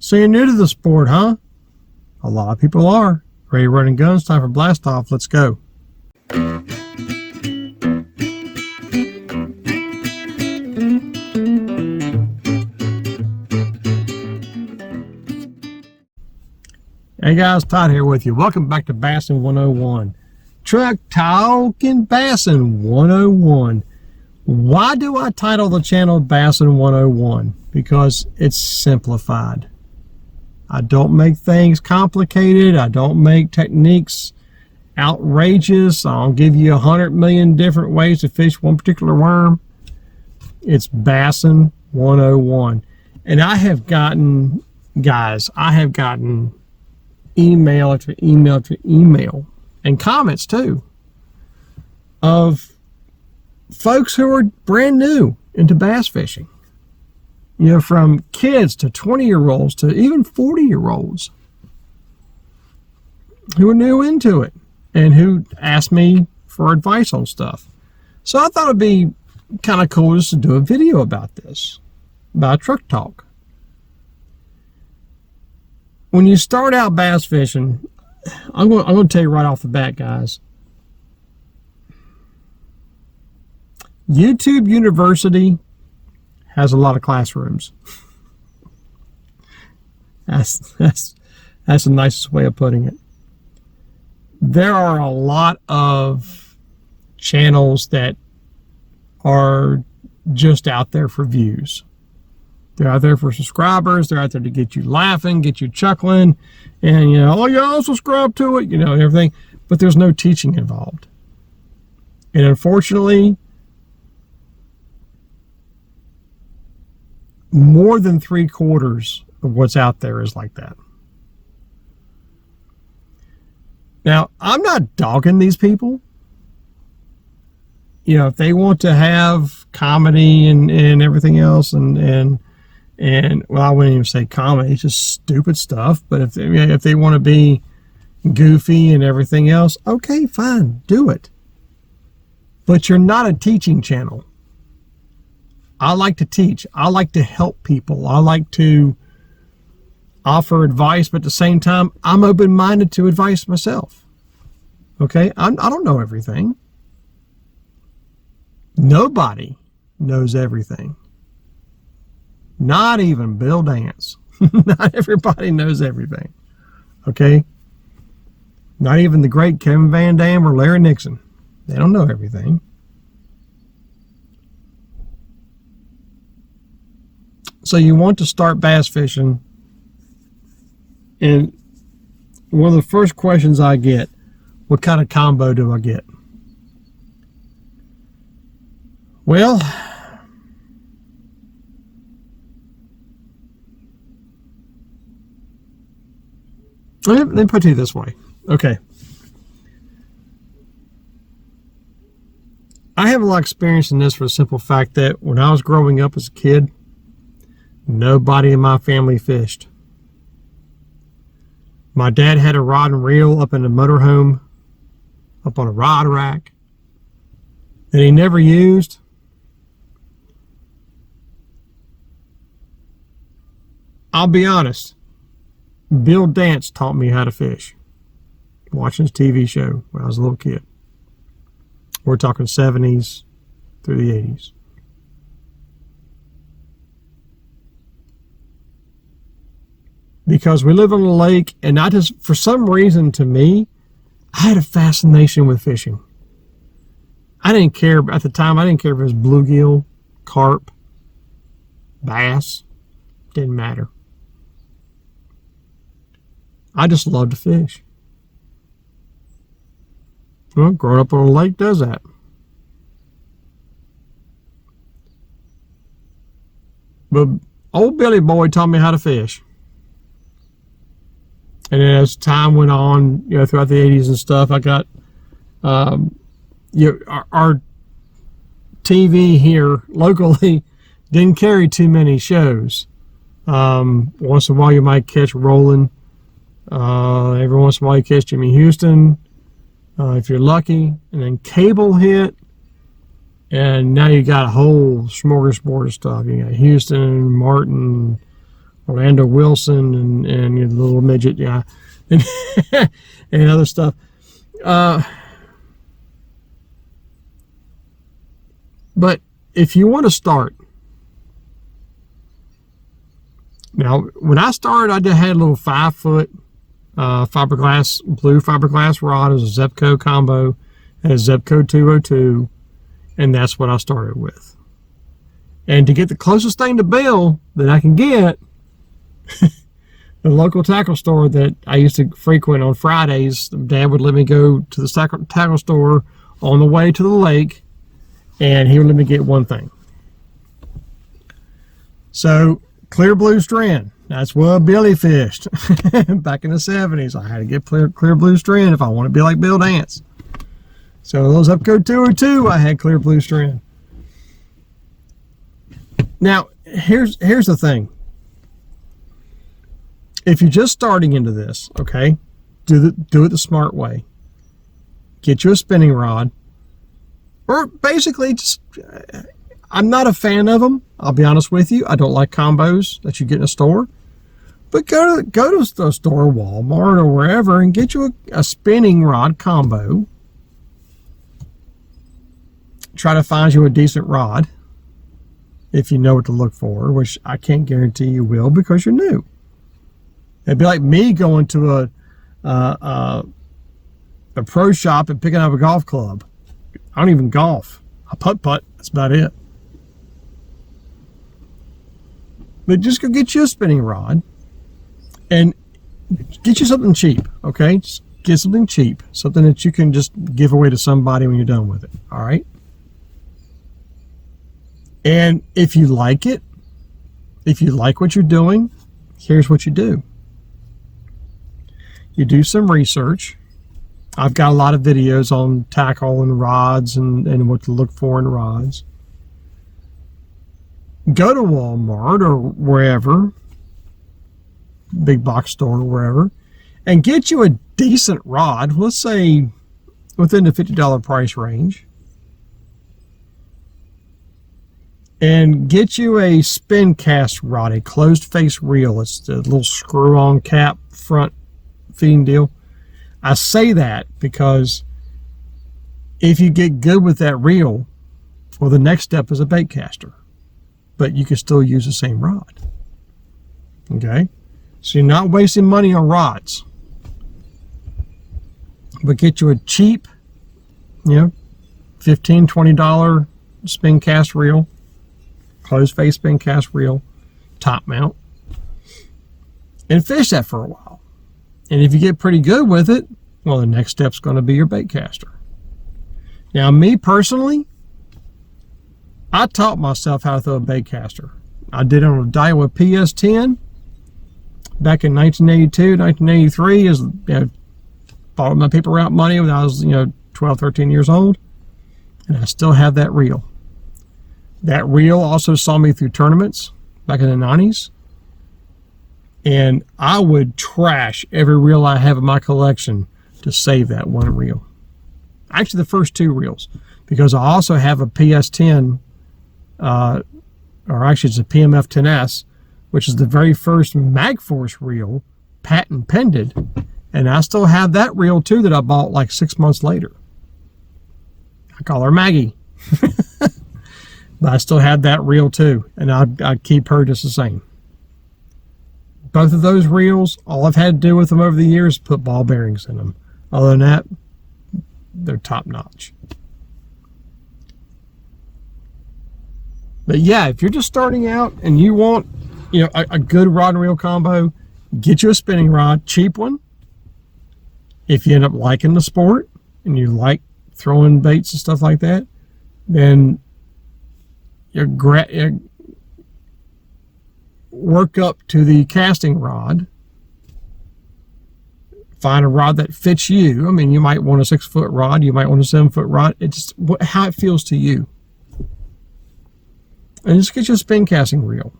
So you're new to the sport, huh? A lot of people are. Ready, running guns, time for blast off. Let's go. Hey guys, Todd here with you. Welcome back to Bassin 101. Truck Talking Bassin 101. Why do I title the channel Bassin 101? Because it's simplified. I don't make things complicated. I don't make techniques outrageous. I don't give you 100 million different ways to fish one particular worm. It's Bassin 101. And I have gotten, guys, email after email after email, and comments too, of folks who are brand new into bass fishing. You know, from kids to 20-year-olds to even 40-year-olds who are new into it and who ask me for advice on stuff. So I thought it'd be kind of cool just to do a video about this, about truck talk. When you start out bass fishing, I'm going to tell you right off the bat, guys. YouTube University has a lot of classrooms. That's the nicest way of putting it. There are a lot of channels that are just out there for views. They're out there for subscribers. They're out there to get you laughing, get you chuckling, and, you know, oh, yeah, I'll subscribe to it, you know, everything. But there's no teaching involved. And unfortunately, more than 3/4 of what's out there is like that. Now, I'm not dogging these people. You know, if they want to have comedy and everything else, and well, I wouldn't even say comedy, it's just stupid stuff. But if they want to be goofy and everything else, okay, fine, do it. But you're not a teaching channel. I like to teach. I like to help people. I like to offer advice, but at the same time, I'm open-minded to advice myself. Okay? I don't know everything. Nobody knows everything. Not even Bill Dance. Not everybody knows everything. Okay? Not even the great Kevin Van Dam or Larry Nixon. They don't know everything. So you want to start bass fishing, and one of the first questions I get, what kind of combo do I get? Well, let me put it this way. Okay. I have a lot of experience in this for the simple fact that when I was growing up as a kid, nobody in my family fished. My dad had a rod and reel up in the motorhome, up on a rod rack, that he never used. I'll be honest, Bill Dance taught me how to fish, watching his TV show when I was a little kid. We're talking 70s through the 80s. Because we live on a lake, and I just, for some reason to me, I had a fascination with fishing. I didn't care, at the time, I didn't care if it was bluegill, carp, bass, didn't matter. I just loved to fish. Well, growing up on a lake does that. But old Billy Boy taught me how to fish. And then as time went on, you know, throughout the 80s and stuff, I got, our TV here locally didn't carry too many shows. Once in a while you might catch Roland. Every once in a while you catch Jimmy Houston, if you're lucky. And then cable hit, and now you got a whole smorgasbord of stuff. You got Houston, Martin, Orlando Wilson and the little midget, yeah, and, and other stuff. But if you want to start, now when I started, I just had a little 5-foot fiberglass, blue fiberglass rod. It was a Zebco combo, and a Zebco 202, and that's what I started with. And to get the closest thing to Bill that I can get, the local tackle store that I used to frequent on Fridays, Dad would let me go to the tackle store on the way to the lake, and he would let me get one thing. So, clear blue strand. That's what Billy fished back in the 70s. I had to get clear blue strand if I want to be like Bill Dance. So those Zebco 202, I had clear blue strand. Now, here's the thing. If you're just starting into this, okay, do it the smart way. Get you a spinning rod, or basically just. I'm not a fan of them. I'll be honest with you. I don't like combos that you get in a store. But go to the store, Walmart or wherever, and get you a spinning rod combo. Try to find you a decent rod if you know what to look for, which I can't guarantee you will because you're new. It'd be like me going to a pro shop and picking up a golf club. I don't even golf. I putt. That's about it. But just go get you a spinning rod and get you something cheap, okay? Just get something cheap, something that you can just give away to somebody when you're done with it, all right? And if you like it, if you like what you're doing, here's what you do. You do some research. I've got a lot of videos on tackle and rods and what to look for in rods. Go to Walmart or wherever, big box store or wherever, and get you a decent rod, let's say within the $50 price range, and get you a spin cast rod, a closed face reel. It's the little screw on cap front feeding deal. I say that because if you get good with that reel, well, the next step is a bait caster. But you can still use the same rod. Okay? So you're not wasting money on rods. But get you a cheap, $15, $20 spin cast reel, closed face spin cast reel, top mount, and fish that for a while. And if you get pretty good with it, well, the next step's going to be your bait caster. Now, me personally, I taught myself how to throw a bait caster. I did it on a Daiwa PS10 back in 1982, 1983. Bought my paper route money when I was 12, 13 years old, and I still have that reel. That reel also saw me through tournaments back in the 90s, and I would trash every reel I have in my collection to save that one reel. Actually, the first two reels, because I also have a PS10, or actually it's a PMF 10S, which is the very first Magforce reel, patent pended, and I still have that reel too that I bought like 6 months later. I call her Maggie. But I still have that reel too, and I'd keep her just the same. Both of those reels, all I've had to do with them over the years is put ball bearings in them. Other than that, they're top notch. But yeah, if you're just starting out and you want, a good rod and reel combo, get you a spinning rod, cheap one. If you end up liking the sport and you like throwing baits and stuff like that, then you work up to the casting rod. Find a rod that fits you. I mean, you might want a 6-foot rod, you might want a 7-foot rod. It's just how it feels to you. And just get you a spin casting reel.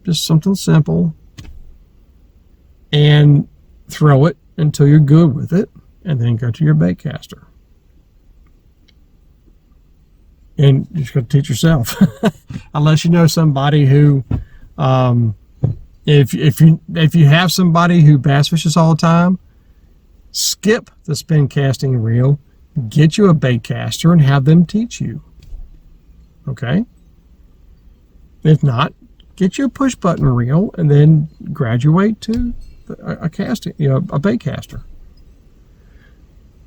Just something simple. And throw it until you're good with it. And then go to your bait caster. And you're just going to teach yourself. Unless you know somebody who If you have somebody who bass fishes all the time, skip the spin casting reel, get you a bait caster and have them teach you. Okay? If not, get you a push button reel and then graduate to a casting, a bait caster.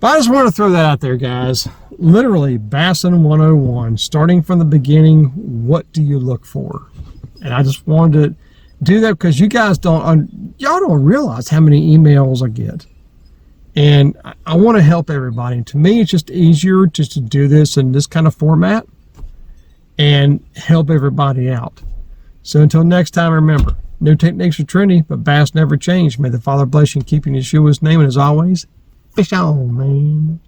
But I just want to throw that out there, guys. Literally, Bassin 101, starting from the beginning, what do you look for? And I just wanted to do that because y'all don't realize how many emails I get. And I want to help everybody. And to me, it's just easier just to do this in this kind of format and help everybody out. So until next time, remember, no techniques are trendy, but bass never change. May the Father bless you and keep you in Yeshua's name. And as always, fish on, man.